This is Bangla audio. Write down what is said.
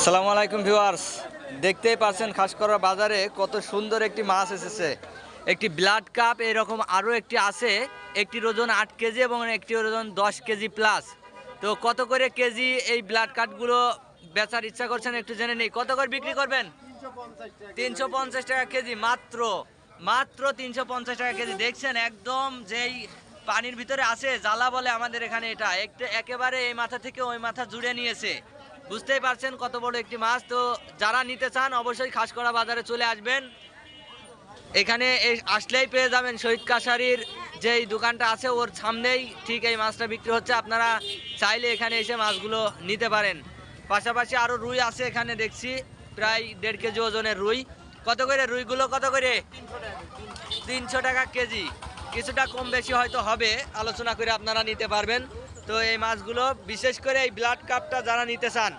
আসসালামু আলাইকুম ভিউয়ার্স, দেখতেই পাচ্ছেন খাসকরা বাজারে কত সুন্দর একটি মাছ এসেছে। একটি ব্লাড কাপ এরকম আরও একটি আছে, একটির ওজন 8 কেজি এবং একটির ওজন 10 কেজি প্লাস। তো কত করে কেজি এই ব্লাড কাপগুলো বেচার ইচ্ছা করছেন একটু জেনে নেই। কত করে বিক্রি করবেন? 350 টাকা কেজি। মাত্র মাত্র 350 টাকা কেজি। দেখছেন একদম যেই পানির ভিতরে আছে জ্বালা বলে আমাদের এখানে, এটা একেবারে এই মাথা থেকে ওই মাথা জুড়ে নিয়েছে। বুঝতেই পারছেন কত বড় একটি মাছ। তো যারা নিতে চান অবশ্যই খাসকরা বাজারে চলে আসবেন। এখানে আসলেই পেয়ে যাবেন শহীদ কাছারির যেই দোকানটা আছে ওর সামনেই ঠিক এই মাছটা বিক্রি হচ্ছে। আপনারা চাইলে এখানে এসে মাছগুলো নিতে পারেন। পাশাপাশি আরও রুই আছে এখানে, দেখছি প্রায় 1.5 কেজি ওজনের রুই। কত করে রুইগুলো? কত করে? 300 টাকা কেজি। কিছুটা কম বেশি হয়তো হবে, আলোচনা করে আপনারা নিতে পারবেন। তো এই মাছগুলো বিশেষ করে এই ব্লাড কাপটা যারা নিতে চান